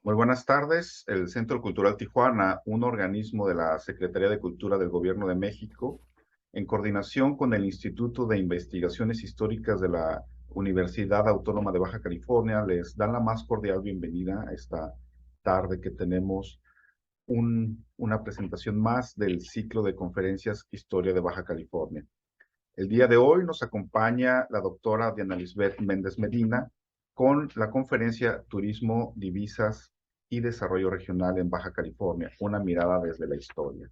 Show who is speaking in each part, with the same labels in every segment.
Speaker 1: Muy buenas tardes. El Centro Cultural Tijuana, un organismo de la Secretaría de Cultura del Gobierno de México, en coordinación con el Instituto de Investigaciones Históricas de la Universidad Autónoma de Baja California, les dan la más cordial bienvenida a esta tarde que tenemos una presentación más del ciclo de conferencias Historia de Baja California. El día de hoy nos acompaña la doctora Diana Lisbeth Méndez Medina con la conferencia Turismo, Divisas y Desarrollo Regional en Baja California, una mirada desde la historia.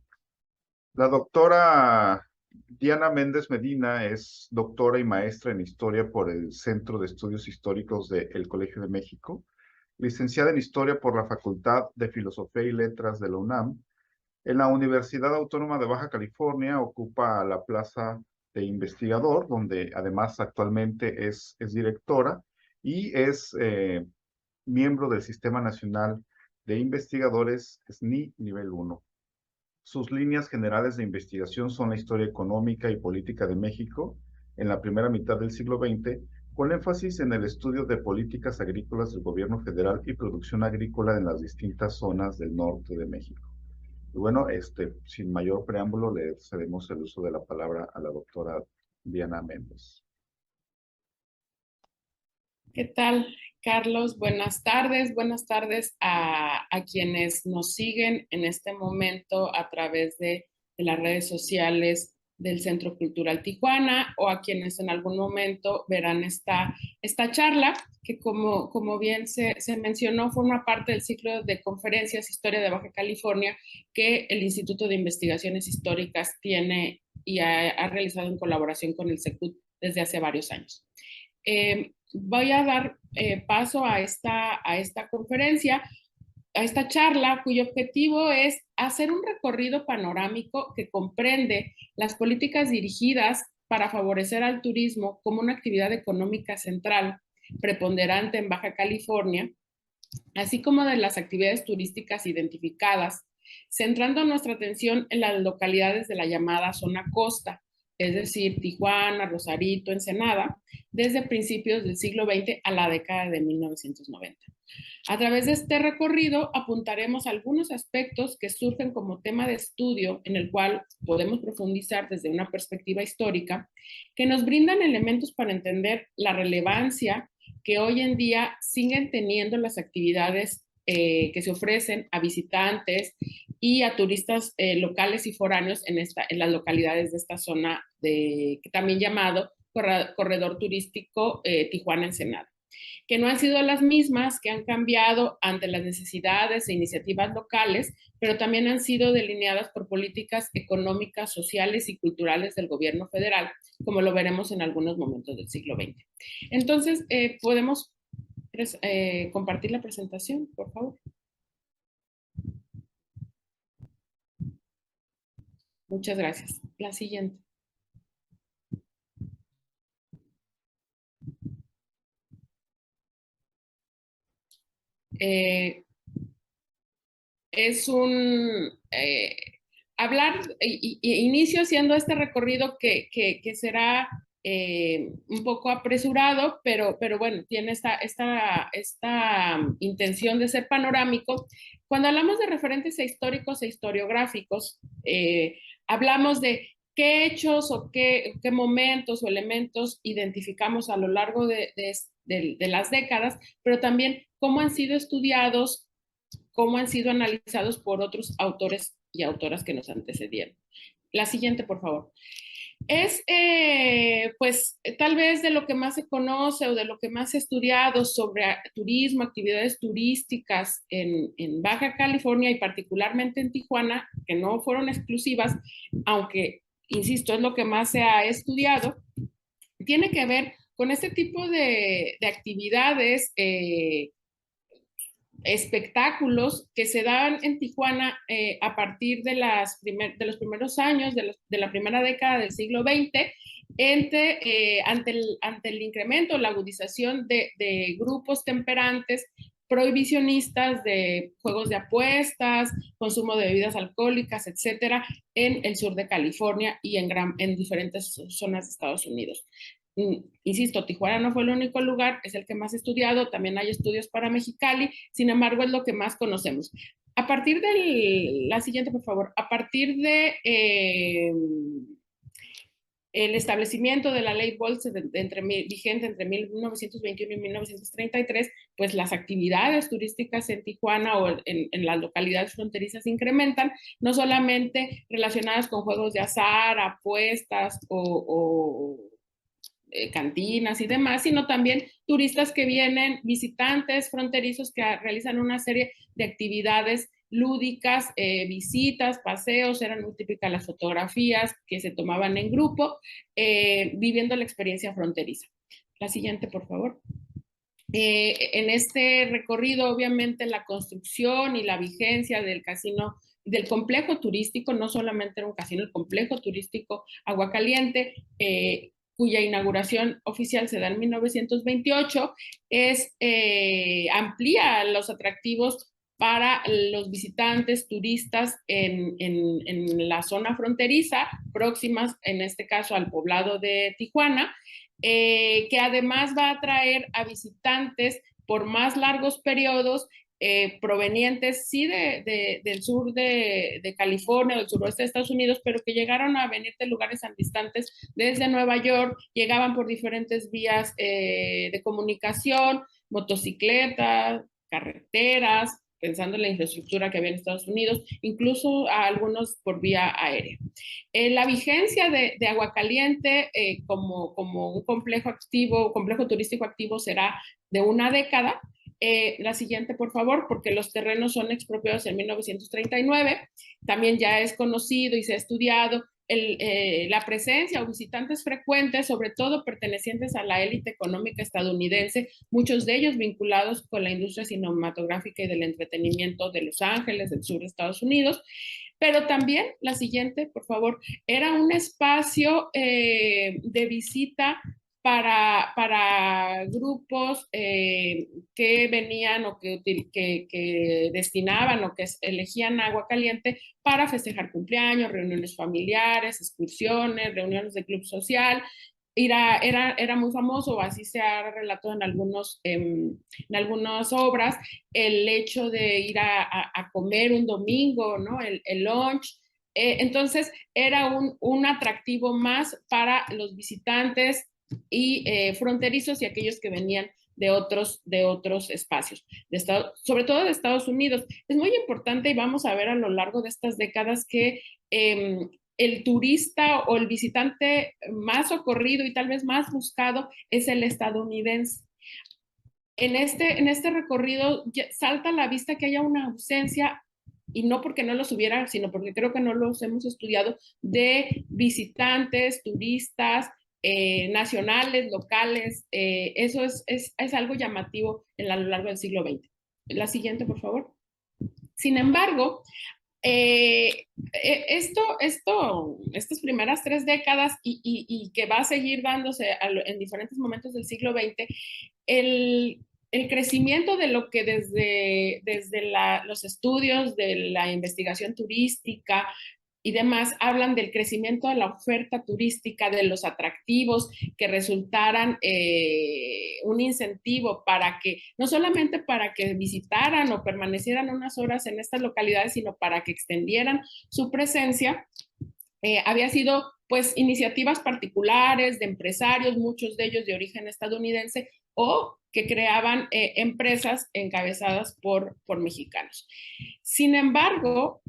Speaker 1: La doctora Diana Méndez Medina es doctora y maestra en Historia por el Centro de Estudios Históricos del Colegio de México, licenciada en Historia por la Facultad de Filosofía y Letras de la UNAM. En la Universidad Autónoma de Baja California ocupa la plaza de investigador, donde además actualmente es directora y es miembro del Sistema Nacional de Investigadores SNI Nivel 1. Sus líneas generales de investigación son la historia económica y política de México en la primera mitad del siglo XX, con énfasis en el estudio de políticas agrícolas del gobierno federal y producción agrícola en las distintas zonas del norte de México. Y bueno, sin mayor preámbulo, le cedemos el uso de la palabra a la doctora Diana Méndez.
Speaker 2: ¿Qué tal, Carlos? Buenas tardes. Buenas tardes a quienes nos siguen en este momento a través de las redes sociales del Centro Cultural Tijuana o a quienes en algún momento verán esta charla que como bien se mencionó forma parte del ciclo de conferencias Historia de Baja California que el Instituto de Investigaciones Históricas tiene y ha realizado en colaboración con el SECUT desde hace varios años. Voy a dar paso a esta conferencia, a esta charla, cuyo objetivo es hacer un recorrido panorámico que comprende las políticas dirigidas para favorecer al turismo como una actividad económica central, preponderante en Baja California, así como de las actividades turísticas identificadas, centrando nuestra atención en las localidades de la llamada zona costa, es decir, Tijuana, Rosarito, Ensenada, desde principios del siglo XX a la década de 1990. A través de este recorrido apuntaremos algunos aspectos que surgen como tema de estudio en el cual podemos profundizar desde una perspectiva histórica, que nos brindan elementos para entender la relevancia que hoy en día siguen teniendo las actividades que se ofrecen a visitantes y a turistas locales y foráneos en las localidades de esta zona, también llamado Corredor Turístico Tijuana-Ensenada, que no han sido las mismas, que han cambiado ante las necesidades e iniciativas locales, pero también han sido delineadas por políticas económicas, sociales y culturales del gobierno federal, como lo veremos en algunos momentos del siglo XX. Entonces, podemos compartir la presentación, por favor. Muchas gracias. La siguiente. Es un inicio haciendo este recorrido que será un poco apresurado, pero bueno, tiene esta intención de ser panorámico. Cuando hablamos de referentes históricos e historiográficos, hablamos de qué hechos o qué momentos o elementos identificamos a lo largo de las décadas, pero también cómo han sido estudiados, cómo han sido analizados por otros autores y autoras que nos antecedieron. La siguiente, por favor. Es, pues, tal vez de lo que más se conoce o de lo que más se ha estudiado sobre turismo, actividades turísticas en Baja California y particularmente en Tijuana, que no fueron exclusivas, aunque, insisto, es lo que más se ha estudiado, tiene que ver con este tipo de actividades espectáculos que se dan en Tijuana a partir de los primeros años de la primera década del siglo XX, ante el incremento, la agudización de grupos temperantes, prohibicionistas de juegos de apuestas, consumo de bebidas alcohólicas, etcétera, en el sur de California y en diferentes zonas de Estados Unidos. Insisto, Tijuana no fue el único lugar, es el que más estudiado, también hay estudios para Mexicali, sin embargo es lo que más conocemos. A partir de la siguiente, por favor, a partir de el establecimiento de la ley Bolsa vigente entre 1921 y 1933, pues las actividades turísticas en Tijuana o en las localidades fronterizas incrementan, no solamente relacionadas con juegos de azar, apuestas cantinas y demás, sino también turistas que vienen, visitantes fronterizos que realizan una serie de actividades lúdicas, visitas, paseos, eran muy típicas las fotografías que se tomaban en grupo, viviendo la experiencia fronteriza. La siguiente, por favor. En este recorrido, obviamente, la construcción y la vigencia del casino, del complejo turístico, no solamente era un casino, el complejo turístico Aguacaliente, cuya inauguración oficial se da en 1928, amplía los atractivos para los visitantes turistas en la zona fronteriza, próximas, en este caso, al poblado de Tijuana, que además va a atraer a visitantes por más largos periodos provenientes, sí, del sur de California, del suroeste de Estados Unidos, pero que llegaron a venir de lugares tan distantes desde Nueva York, llegaban por diferentes vías de comunicación, motocicletas, carreteras, pensando en la infraestructura que había en Estados Unidos, incluso a algunos por vía aérea. La vigencia de Aguacaliente como un complejo activo, complejo turístico activo será de una década. La siguiente, por favor, porque los terrenos son expropiados en 1939. También ya es conocido y se ha estudiado la presencia o visitantes frecuentes, sobre todo pertenecientes a la élite económica estadounidense, muchos de ellos vinculados con la industria cinematográfica y del entretenimiento de Los Ángeles, del sur de Estados Unidos. Pero también, la siguiente, por favor, era un espacio de visita para grupos que venían o que destinaban o que elegían agua caliente para festejar cumpleaños, reuniones familiares, excursiones, reuniones de club social. Era muy famoso, así se ha relatado en algunas obras, el hecho de ir a comer un domingo, ¿no? El lunch. Entonces, era un atractivo más para los visitantes y fronterizos y aquellos que venían de otros espacios, sobre todo de Estados Unidos. Es muy importante y vamos a ver a lo largo de estas décadas que el turista o el visitante más socorrido y tal vez más buscado es el estadounidense. En este recorrido salta a la vista que haya una ausencia, y no porque no los hubiera, sino porque creo que no los hemos estudiado, de visitantes, turistas, nacionales, locales. Eso es algo llamativo a lo largo del siglo XX. La siguiente, por favor. Sin embargo, estas primeras 3 décadas y que va a seguir dándose en diferentes momentos del siglo XX, el crecimiento de lo que desde los estudios de la investigación turística y demás hablan del crecimiento de la oferta turística, de los atractivos que resultaran un incentivo para que, no solamente para que visitaran o permanecieran unas horas en estas localidades, sino para que extendieran su presencia. Había sido pues iniciativas particulares de empresarios, muchos de ellos de origen estadounidense, o que creaban empresas encabezadas por mexicanos. Sin embargo,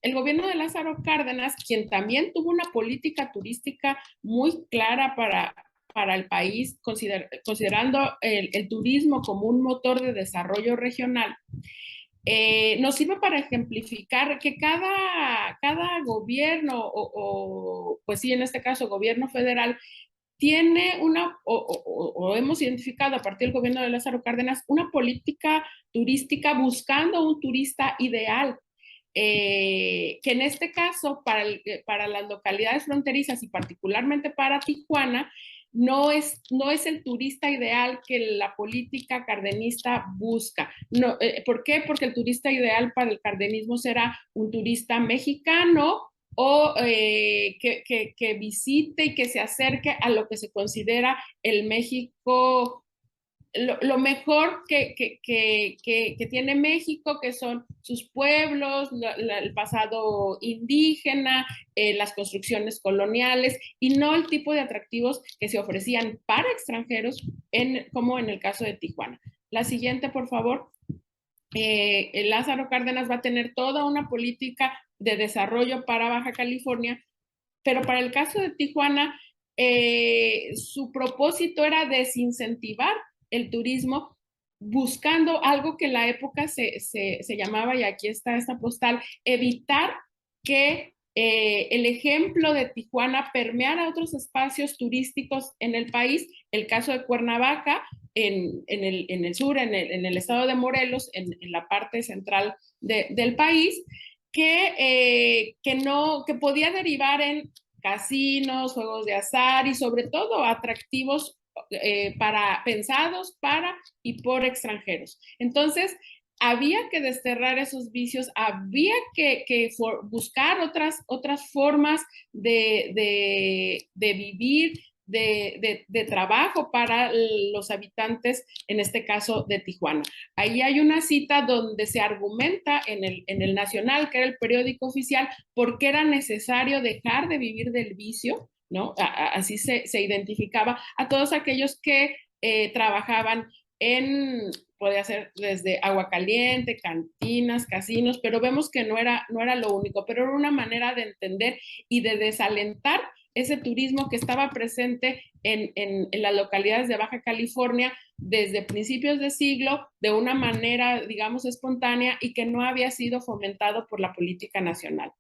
Speaker 2: el gobierno de Lázaro Cárdenas, quien también tuvo una política turística muy clara para el país, considerando el turismo como un motor de desarrollo regional, nos sirve para ejemplificar que cada gobierno, pues sí, en este caso gobierno federal, tiene o hemos identificado a partir del gobierno de Lázaro Cárdenas una política turística buscando un turista ideal. Que en este caso, para las localidades fronterizas y particularmente para Tijuana, no es el turista ideal que la política cardenista busca. No, ¿por qué? Porque el turista ideal para el cardenismo será un turista mexicano o que visite y que se acerque a lo que se considera el México, lo mejor que tiene México, que son sus pueblos, el pasado indígena, las construcciones coloniales, y no el tipo de atractivos que se ofrecían para extranjeros, como en el caso de Tijuana. La siguiente, por favor. Lázaro Cárdenas va a tener toda una política de desarrollo para Baja California, pero para el caso de Tijuana, su propósito era desincentivar el turismo, buscando algo que en la época se llamaba, y aquí está esta postal, evitar que el ejemplo de Tijuana permeara otros espacios turísticos en el país. El caso de Cuernavaca, en el sur, en el estado de Morelos, en la parte central del país, que podía derivar en casinos, juegos de azar y sobre todo atractivos pensados para y por extranjeros. Entonces, había que desterrar esos vicios, había que buscar otras formas de vivir, de trabajo para los habitantes, en este caso de Tijuana. Ahí hay una cita donde se argumenta en el Nacional, que era el periódico oficial, por qué era necesario dejar de vivir del vicio, ¿no? Así se identificaba a todos aquellos que trabajaban podía ser desde agua caliente, cantinas, casinos, pero vemos que no era lo único, pero era una manera de entender y de desalentar ese turismo que estaba presente en las localidades de Baja California desde principios de siglo, de una manera, digamos, espontánea, y que no había sido fomentado por la política nacional.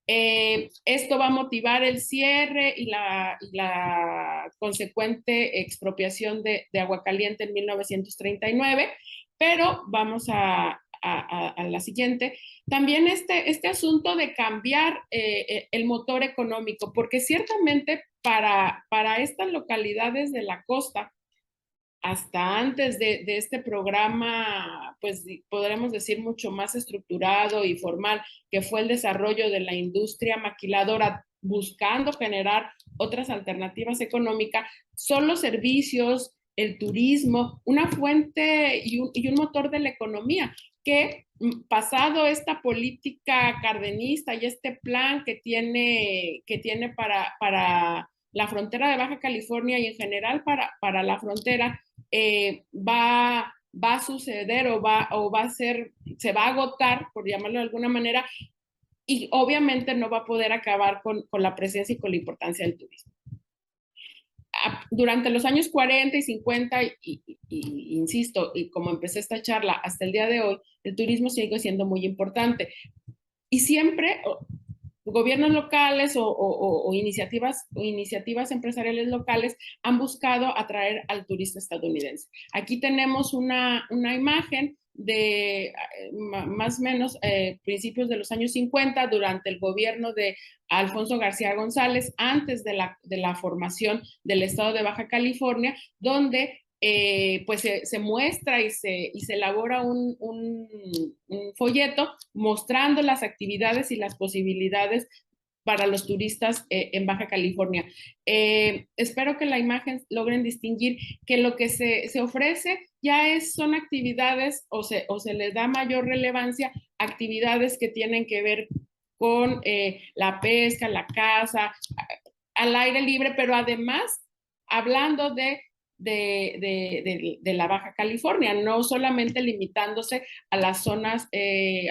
Speaker 2: Esto va a motivar el cierre y la consecuente expropiación de Aguacaliente en 1939, pero vamos a la siguiente. También este asunto de cambiar el motor económico, porque ciertamente para estas localidades de la costa, hasta antes de este programa, pues podremos decir mucho más estructurado y formal, que fue el desarrollo de la industria maquiladora, buscando generar otras alternativas económicas, son los servicios, el turismo, una fuente y un motor de la economía que, pasado esta política cardenista y este plan que tiene para la frontera de Baja California y en general para la frontera, va a suceder o va a ser, se va a agotar, por llamarlo de alguna manera, y obviamente no va a poder acabar con la presencia y con la importancia del turismo. Durante los años 40 y 50, insisto, y como empecé esta charla, hasta el día de hoy, el turismo sigue siendo muy importante. Y siempre gobiernos locales o iniciativas empresariales locales han buscado atraer al turista estadounidense. Aquí tenemos una imagen de más o menos principios de los años 50, durante el gobierno de Alfonso García González, antes de la formación del estado de Baja California, donde pues se muestra y se elabora un folleto mostrando las actividades y las posibilidades para los turistas en Baja California. Espero que la imagen logren distinguir que lo que se ofrece ya son actividades o se les da mayor relevancia, actividades que tienen que ver con la pesca, la caza, al aire libre, pero además hablando de la Baja California, no solamente limitándose a las zonas,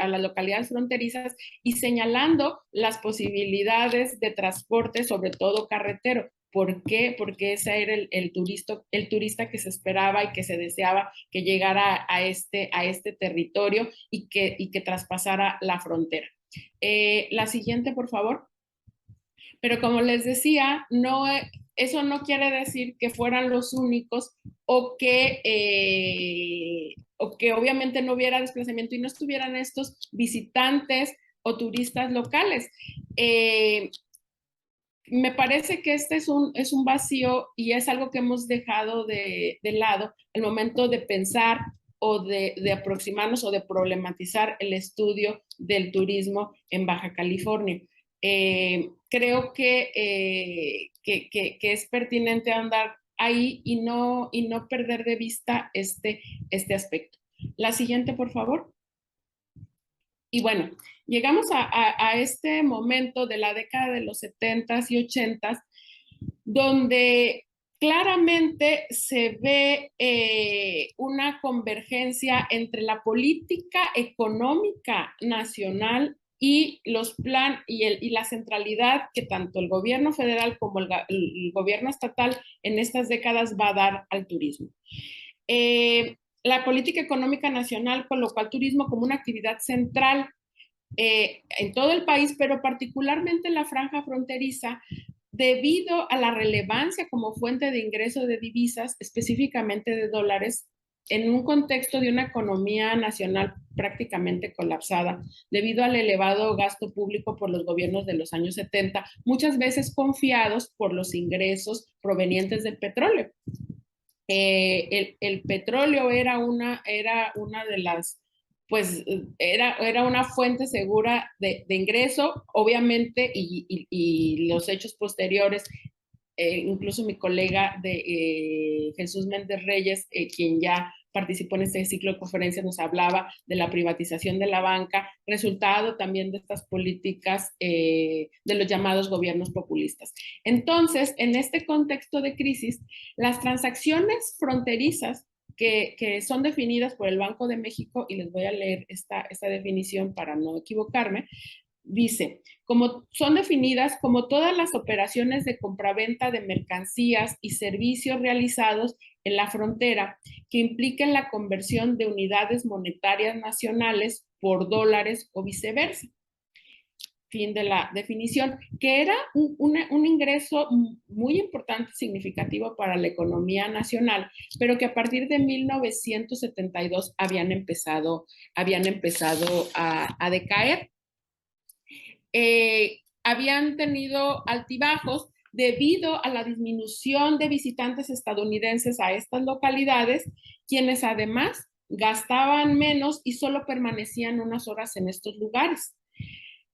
Speaker 2: a las localidades fronterizas, y señalando las posibilidades de transporte, sobre todo carretero. ¿Por qué? Porque ese era el turista que se esperaba y que se deseaba que llegara a este territorio y que traspasara la frontera. La siguiente, por favor. Pero como les decía, eso no quiere decir que fueran los únicos o que obviamente no hubiera desplazamiento y no estuvieran estos visitantes o turistas locales. Me parece que este es un vacío y es algo que hemos dejado de lado al momento de pensar o de aproximarnos o de problematizar el estudio del turismo en Baja California. Creo que es pertinente andar ahí y no perder de vista este aspecto. La siguiente, por favor. Y bueno, llegamos a este momento de la década de los 70s y 80s, donde claramente se ve una convergencia entre la política económica nacional y y la centralidad que tanto el gobierno federal como el gobierno estatal en estas décadas va a dar al turismo. La política económica nacional colocó al turismo como una actividad central en todo el país, pero particularmente en la franja fronteriza, debido a la relevancia como fuente de ingreso de divisas, específicamente de dólares, en un contexto de una economía nacional prácticamente colapsada, debido al elevado gasto público por los gobiernos de los años 70, muchas veces confiados por los ingresos provenientes del petróleo. El petróleo era una de las, pues era una fuente segura de ingreso, obviamente, y los hechos posteriores, incluso mi colega Jesús Méndez Reyes, quien ya participó en este ciclo de conferencias, nos hablaba de la privatización de la banca, resultado también de estas políticas de los llamados gobiernos populistas. Entonces, en este contexto de crisis, las transacciones fronterizas que son definidas por el Banco de México, y les voy a leer esta definición para no equivocarme, dice, como son definidas como todas las operaciones de compraventa de mercancías y servicios realizados en la frontera que impliquen la conversión de unidades monetarias nacionales por dólares o viceversa. Fin de la definición, que era un ingreso muy importante, significativo para la economía nacional, pero que a partir de 1972 habían empezado a decaer. Habían tenido altibajos debido a la disminución de visitantes estadounidenses a estas localidades, quienes además gastaban menos y solo permanecían unas horas en estos lugares.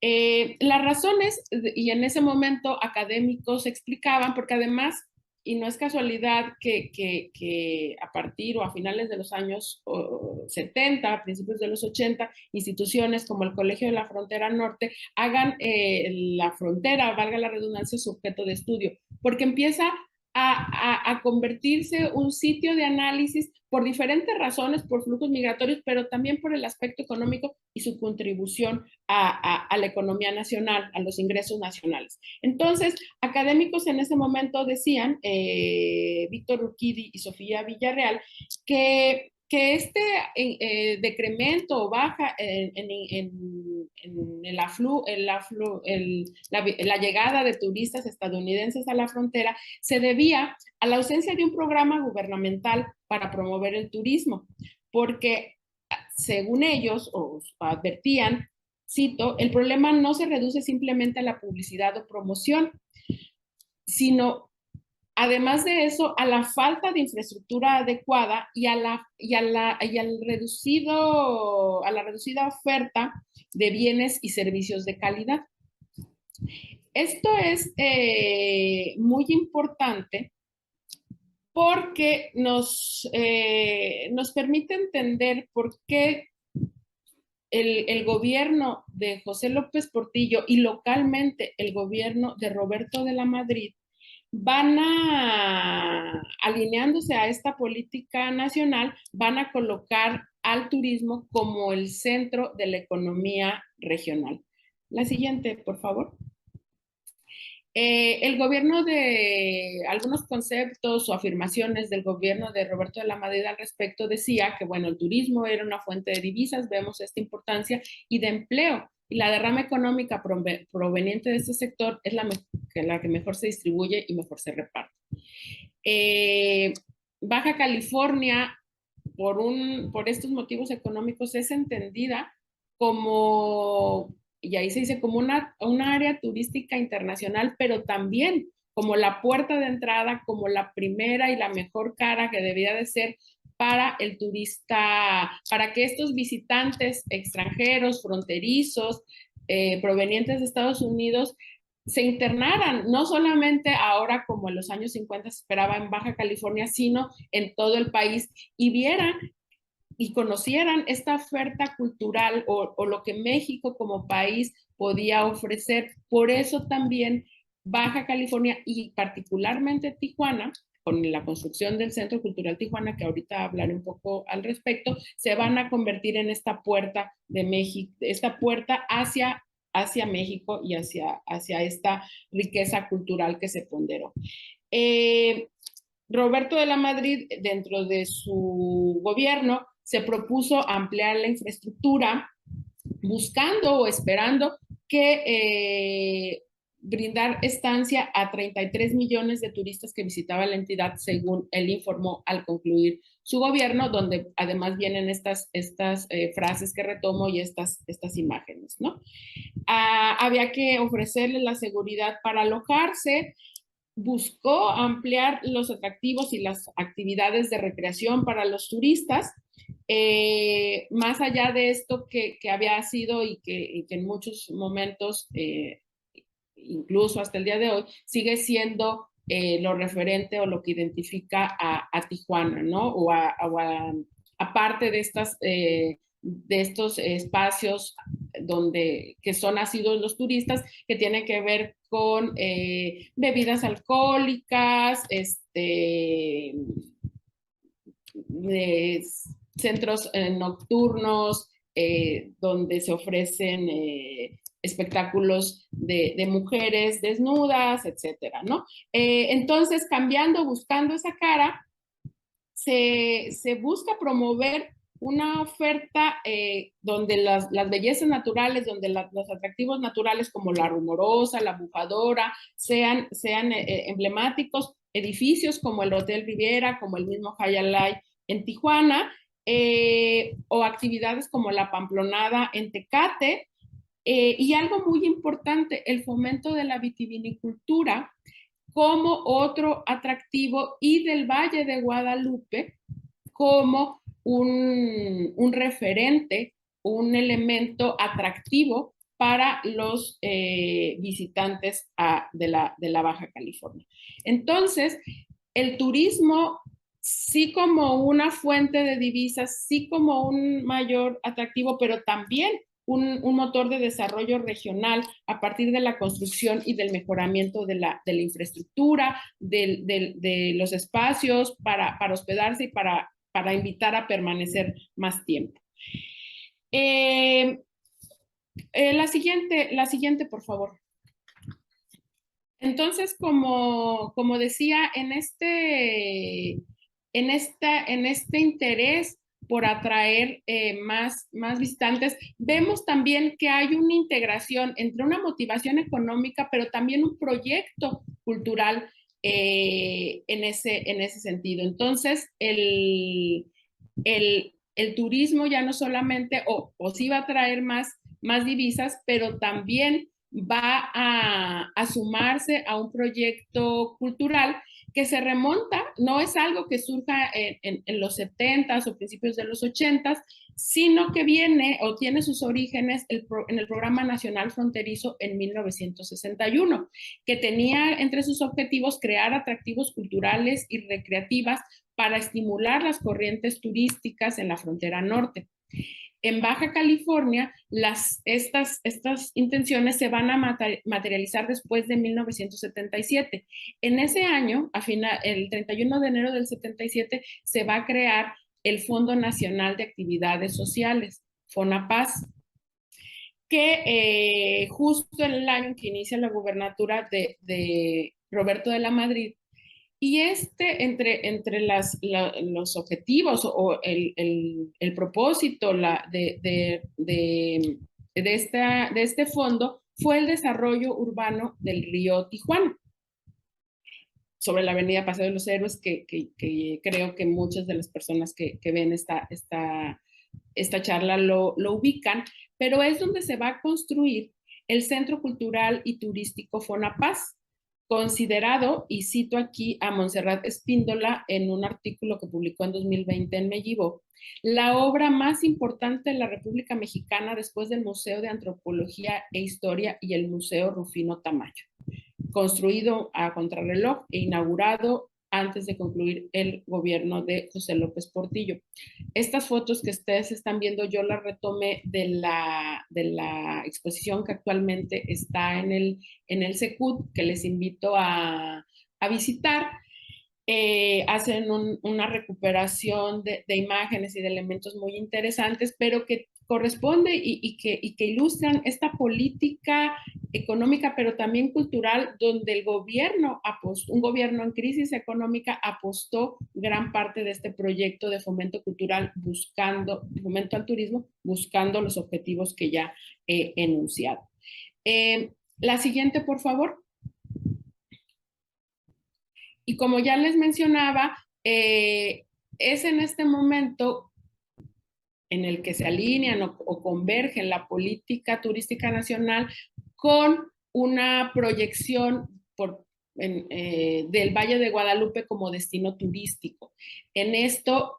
Speaker 2: Las razones, y en ese momento académicos explicaban, porque además, y no es casualidad que a partir o a finales de los años 70, a principios de los 80, instituciones como el Colegio de la Frontera Norte hagan la frontera, valga la redundancia, su objeto de estudio, porque empieza a convertirse un sitio de análisis por diferentes razones, por flujos migratorios, pero también por el aspecto económico y su contribución a la economía nacional, a los ingresos nacionales. Entonces, académicos en ese momento decían, Víctor Urquidi y Sofía Villarreal, que este decremento o baja en la llegada de turistas estadounidenses a la frontera se debía a la ausencia de un programa gubernamental para promover el turismo, porque según ellos, o advertían, cito, el problema no se reduce simplemente a la publicidad o promoción, sino además de eso, a la falta de infraestructura adecuada y a la reducida oferta de bienes y servicios de calidad. Esto es muy importante porque nos permite entender por qué el gobierno de José López Portillo y localmente el gobierno de Roberto de la Madrid van alineándose a esta política nacional, van a colocar al turismo como el centro de la economía regional. La siguiente, por favor. El gobierno de algunos conceptos o afirmaciones del gobierno de Roberto de la Madrid al respecto decía que, bueno, el turismo era una fuente de divisas, vemos esta importancia, y de empleo. Y la derrama económica proveniente de este sector es la que mejor se distribuye y mejor se reparte. Baja California, por estos motivos económicos, es entendida como, y ahí se dice, como una área turística internacional, pero también como la puerta de entrada, como la primera y la mejor cara que debía de ser para el turista, para que estos visitantes extranjeros, fronterizos, provenientes de Estados Unidos se internaran, no solamente ahora como en los años 50 se esperaba en Baja California, sino en todo el país y vieran y conocieran esta oferta cultural o lo que México como país podía ofrecer. Por eso también Baja California y particularmente Tijuana, con la construcción del Centro Cultural Tijuana, que ahorita hablaré un poco al respecto, se van a convertir en esta puerta de México, esta puerta hacia México y hacia esta riqueza cultural que se ponderó. Roberto de la Madrid, dentro de su gobierno, se propuso ampliar la infraestructura buscando o esperando que brindar estancia a 33 millones de turistas que visitaban la entidad, según él informó al concluir su gobierno, donde además vienen estas frases que retomo y estas imágenes, ¿no? Había que ofrecerles la seguridad para alojarse, buscó ampliar los atractivos y las actividades de recreación para los turistas, más allá de esto que había sido y que en muchos momentos, incluso hasta el día de hoy, sigue siendo lo referente o lo que identifica a Tijuana, ¿no? Aparte de de estos espacios que son nacidos los turistas, que tienen que ver con bebidas alcohólicas, centros nocturnos, donde se ofrecen espectáculos de mujeres desnudas, etcétera, ¿no? Entonces, buscando esa cara, se busca promover una oferta donde las bellezas naturales, donde los atractivos naturales como la Rumorosa, la Bufadora, sean emblemáticos, edificios como el Hotel Riviera, como el mismo Hayalay en Tijuana, o actividades como la Pamplonada en Tecate, y algo muy importante, el fomento de la vitivinicultura como otro atractivo y del Valle de Guadalupe como un referente, un elemento atractivo para los visitantes de la Baja California. Entonces, el turismo sí como una fuente de divisas, sí como un mayor atractivo, pero también un motor de desarrollo regional a partir de la construcción y del mejoramiento de la infraestructura, de los espacios para hospedarse y para invitar a permanecer más tiempo. La siguiente, por favor. Entonces, como decía, en este interés por atraer más visitantes, vemos también que hay una integración entre una motivación económica, pero también un proyecto cultural en ese sentido. Entonces, el turismo ya no solamente, o sí va a traer más divisas, pero también va a sumarse a un proyecto cultural que se remonta, no es algo que surja en los 70s o principios de los 80s, sino que viene o tiene sus orígenes en el Programa Nacional Fronterizo en 1961, que tenía entre sus objetivos crear atractivos culturales y recreativas para estimular las corrientes turísticas en la frontera norte. En Baja California, estas intenciones se van a materializar después de 1977. En ese año, el 31 de enero del 77, se va a crear el Fondo Nacional de Actividades Sociales, FONAPAS, que justo en el año que inicia la gubernatura de Roberto de la Madrid, y entre los objetivos o el propósito de este fondo fue el desarrollo urbano del río Tijuana, sobre la avenida Paseo de los Héroes, que creo que muchas de las personas que ven esta charla lo ubican, pero es donde se va a construir el Centro Cultural y Turístico FONAPAS, considerado, y cito aquí a Montserrat Espíndola en un artículo que publicó en 2020 en Mellivo, la obra más importante de la República Mexicana después del Museo de Antropología e Historia y el Museo Rufino Tamayo, construido a contrarreloj e inaugurado antes de concluir el gobierno de José López Portillo. Estas fotos que ustedes están viendo yo las retomé de la exposición que actualmente está en el Secut, que les invito a visitar. Hacen una recuperación de imágenes y de elementos muy interesantes, pero que corresponde y que ilustran esta política económica, pero también cultural, donde el gobierno, un gobierno en crisis económica, apostó gran parte de este proyecto de fomento cultural, fomento al turismo, buscando los objetivos que ya he enunciado. La siguiente, por favor. Y como ya les mencionaba, es en este momento en el que se alinean o convergen la política turística nacional con una proyección del Valle de Guadalupe como destino turístico. En esto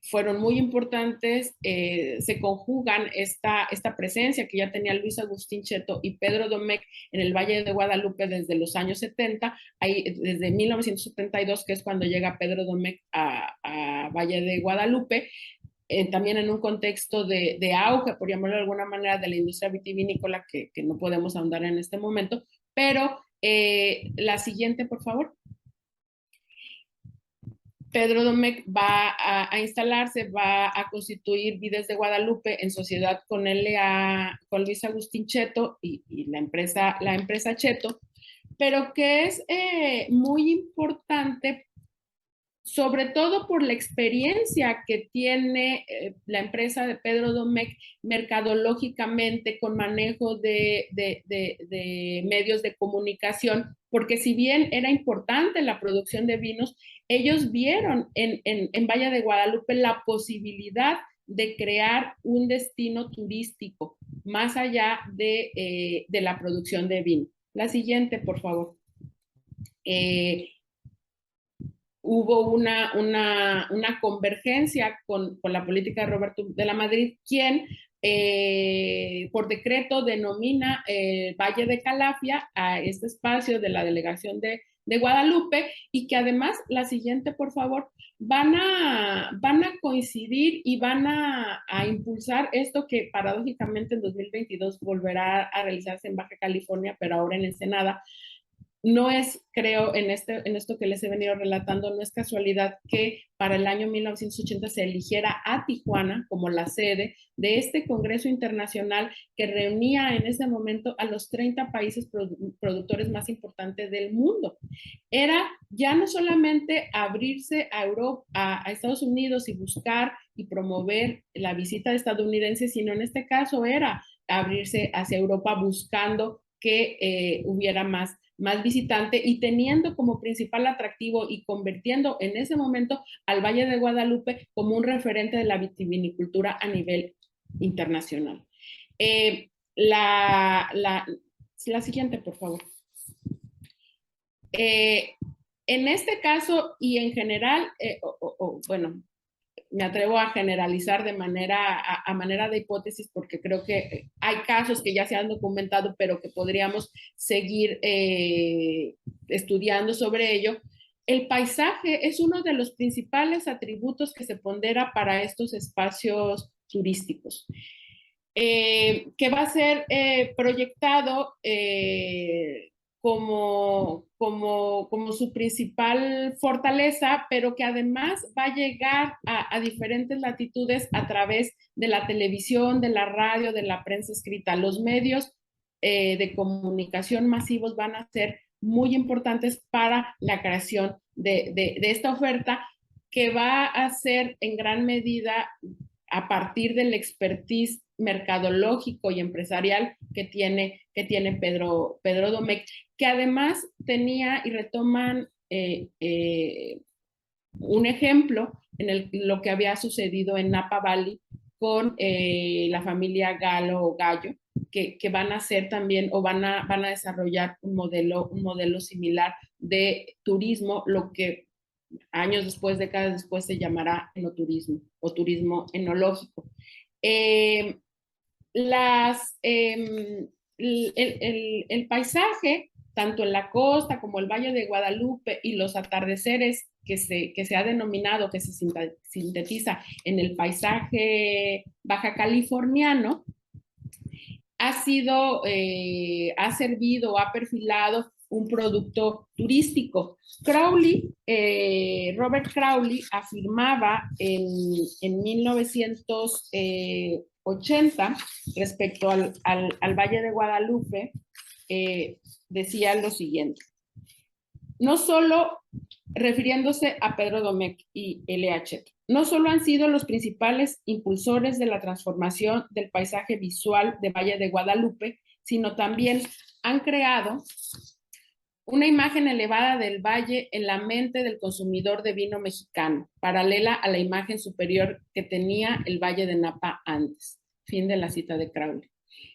Speaker 2: fueron muy importantes, se conjugan esta presencia que ya tenía Luis Agustín Cheto y Pedro Domecq en el Valle de Guadalupe desde los años 70, desde 1972, que es cuando llega Pedro Domecq a Valle de Guadalupe, también en un contexto de auge, por llamarlo de alguna manera, de la industria vitivinícola, que no podemos ahondar en este momento, pero la siguiente, por favor. Pedro Domecq va a instalarse, va a constituir Vides de Guadalupe en sociedad con con Luis Agustín Cheto y la empresa Cheto, pero que es muy importante, sobre todo por la experiencia que tiene la empresa de Pedro Domecq mercadológicamente con manejo de medios de comunicación, porque si bien era importante la producción de vinos, ellos vieron en Valle de Guadalupe la posibilidad de crear un destino turístico más allá de la producción de vino. La siguiente, por favor. Hubo una convergencia con la política de Roberto de la Madrid, quien por decreto denomina Valle de Calafia a este espacio de la delegación de Guadalupe, y que además, la siguiente, por favor, van a coincidir y van a impulsar esto que paradójicamente en 2022 volverá a realizarse en Baja California, pero ahora en Ensenada. No es, creo, en esto que les he venido relatando, no es casualidad que para el año 1980 se eligiera a Tijuana como la sede de este Congreso Internacional que reunía en ese momento a los 30 países productores más importantes del mundo. Era ya no solamente abrirse a Europa, a Estados Unidos y buscar y promover la visita de estadounidenses, sino en este caso era abrirse hacia Europa buscando que hubiera más visitante y teniendo como principal atractivo y convirtiendo en ese momento al Valle de Guadalupe como un referente de la vitivinicultura a nivel internacional. La siguiente, por favor. En este caso y en general, bueno, me atrevo a generalizar a manera de hipótesis, porque creo que hay casos que ya se han documentado, pero que podríamos seguir estudiando sobre ello. El paisaje es uno de los principales atributos que se pondera para estos espacios turísticos, que va a ser proyectado como su principal fortaleza, pero que además va a llegar a diferentes latitudes a través de la televisión, de la radio, de la prensa escrita. Los medios de comunicación masivos van a ser muy importantes para la creación de esta oferta, que va a ser en gran medida a partir del expertise mercadológico y empresarial que tiene Pedro Domecq, que además tenía, y retoman un ejemplo en lo que había sucedido en Napa Valley con la familia Gallo, que van a hacer también o van a desarrollar un modelo similar de turismo, lo que años después, décadas después, se llamará enoturismo o turismo enológico. Eh, las, el paisaje, tanto en la costa como el Valle de Guadalupe y los atardeceres que se ha denominado, que se sintetiza en el paisaje baja californiano, ha servido, ha perfilado un producto turístico. Robert Crowley afirmaba en 1980 respecto al Valle de Guadalupe, decía lo siguiente: no solo, refiriéndose a Pedro Domecq y LH, no solo han sido los principales impulsores de la transformación del paisaje visual de Valle de Guadalupe, sino también han creado una imagen elevada del valle en la mente del consumidor de vino mexicano, paralela a la imagen superior que tenía el Valle de Napa antes. Fin de la cita de Crowley.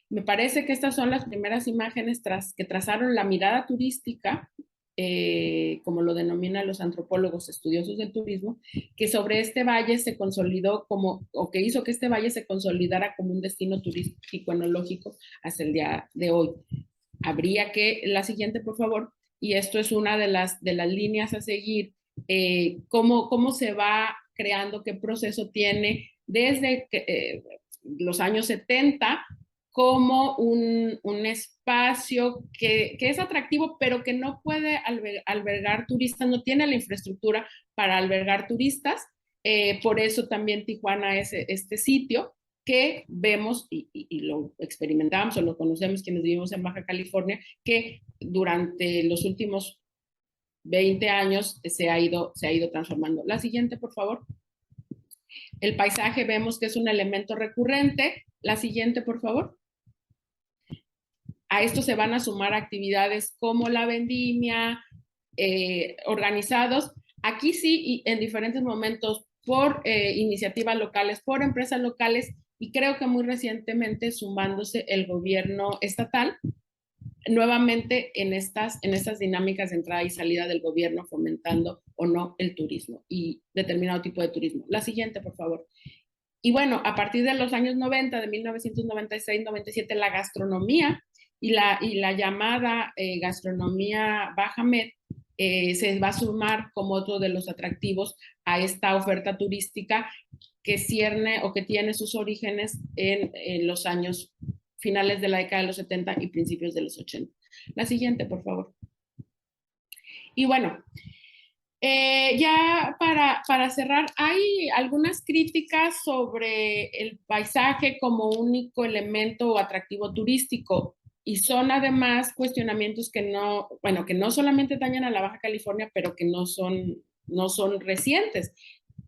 Speaker 2: Me parece que estas son las primeras imágenes que trazaron la mirada turística, como lo denominan los antropólogos estudiosos del turismo, que sobre este valle se consolidó como, o que hizo que este valle se consolidara como un destino turístico enológico hasta el día de hoy. Habría que, la siguiente, por favor, y esto es una de las líneas a seguir, cómo se va creando, qué proceso tiene desde los años 70 como un espacio que es atractivo, pero que no puede albergar turistas, no tiene la infraestructura para albergar turistas. Por eso también Tijuana es este sitio que vemos y lo experimentamos o lo conocemos quienes vivimos en Baja California, que durante los últimos 20 años se ha ido transformando. La siguiente, por favor. El paisaje vemos que es un elemento recurrente. La siguiente, por favor. A esto se van a sumar actividades como la vendimia, organizados, aquí sí, y en diferentes momentos, por iniciativas locales, por empresas locales, y creo que muy recientemente sumándose el gobierno estatal, nuevamente en estas dinámicas de entrada y salida del gobierno, fomentando o no el turismo y determinado tipo de turismo. La siguiente, por favor. Y bueno, a partir de los años 90, de 1996-97, la gastronomía y la llamada gastronomía Bajamed se va a sumar como otro de los atractivos a esta oferta turística que cierne o que tiene sus orígenes en los años finales de la década de los 70 y principios de los 80. La siguiente, por favor. Y bueno, ya para cerrar, hay algunas críticas sobre el paisaje como único elemento o atractivo turístico, y son además cuestionamientos que no solamente dañan a la Baja California, pero que no son recientes,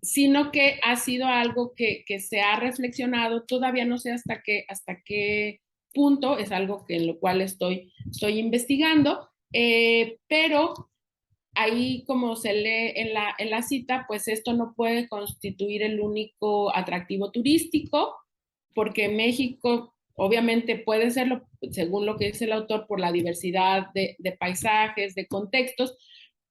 Speaker 2: sino que ha sido algo que se ha reflexionado, todavía no sé hasta qué punto, es algo en lo cual estoy investigando, pero ahí, como se lee en la cita, pues esto no puede constituir el único atractivo turístico, porque México obviamente puede serlo, según lo que dice el autor, por la diversidad de paisajes, de contextos,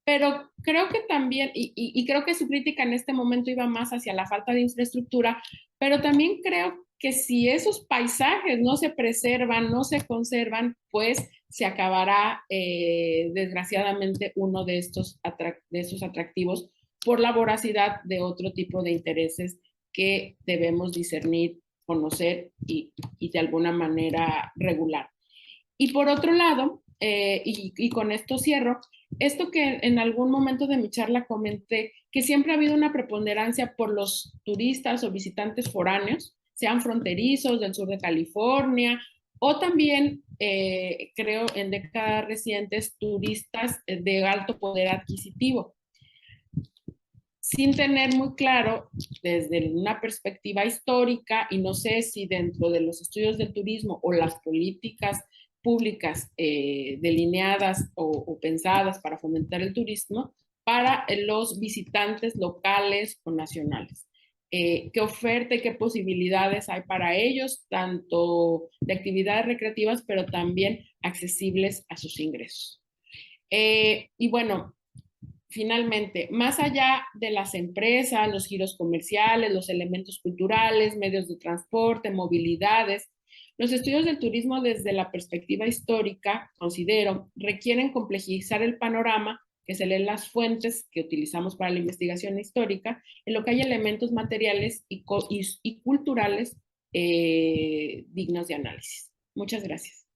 Speaker 2: pero creo que también, y creo que su crítica en este momento iba más hacia la falta de infraestructura, pero también creo que si esos paisajes no se preservan, no se conservan, pues se acabará desgraciadamente uno de estos atractivos por la voracidad de otro tipo de intereses que debemos discernir, conocer y de alguna manera regular. Y por otro lado, y con esto cierro, esto que en algún momento de mi charla comenté, que siempre ha habido una preponderancia por los turistas o visitantes foráneos, sean fronterizos del sur de California, o también, creo, en décadas recientes, turistas de alto poder adquisitivo, sin tener muy claro desde una perspectiva histórica, y no sé si dentro de los estudios del turismo o las políticas públicas delineadas o pensadas para fomentar el turismo para los visitantes locales o nacionales. qué oferta y qué posibilidades hay para ellos, tanto de actividades recreativas, pero también accesibles a sus ingresos. Y bueno, finalmente, más allá de las empresas, los giros comerciales, los elementos culturales, medios de transporte, movilidades, los estudios del turismo desde la perspectiva histórica, considero, requieren complejizar el panorama que se leen las fuentes que utilizamos para la investigación histórica, en lo que hay elementos materiales y culturales dignos de análisis. Muchas gracias.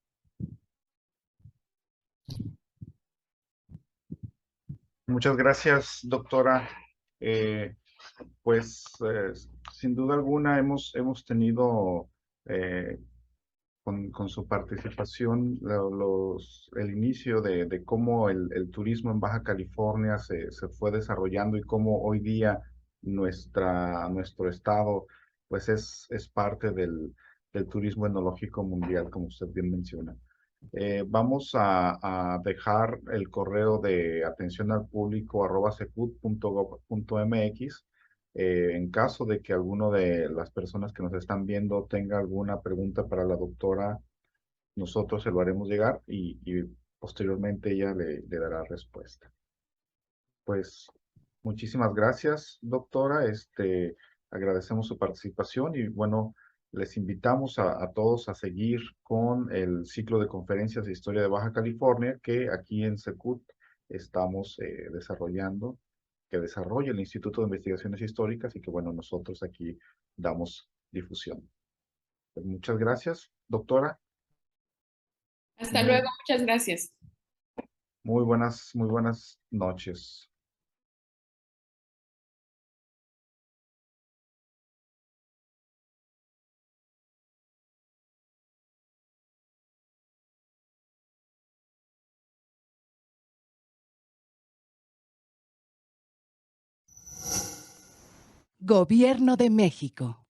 Speaker 1: Muchas gracias, doctora. Eh, pues sin duda alguna hemos tenido con su participación el inicio de cómo el turismo en Baja California se fue desarrollando y cómo hoy día nuestro estado pues es parte del turismo enológico mundial, como usted bien menciona. Vamos a dejar el correo de atención al público @secut.gov.mx. En caso de que alguno de las personas que nos están viendo tenga alguna pregunta para la doctora, nosotros se lo haremos llegar y posteriormente ella le dará respuesta. Pues muchísimas gracias, doctora. Agradecemos su participación y bueno, les invitamos a todos a seguir con el ciclo de conferencias de historia de Baja California que aquí en Secut estamos desarrollando, que desarrolla el Instituto de Investigaciones Históricas y que bueno, nosotros aquí damos difusión. Pues muchas gracias, doctora.
Speaker 2: Hasta luego,
Speaker 1: Muy,
Speaker 2: muchas gracias.
Speaker 1: muy buenas noches.
Speaker 3: Gobierno de México.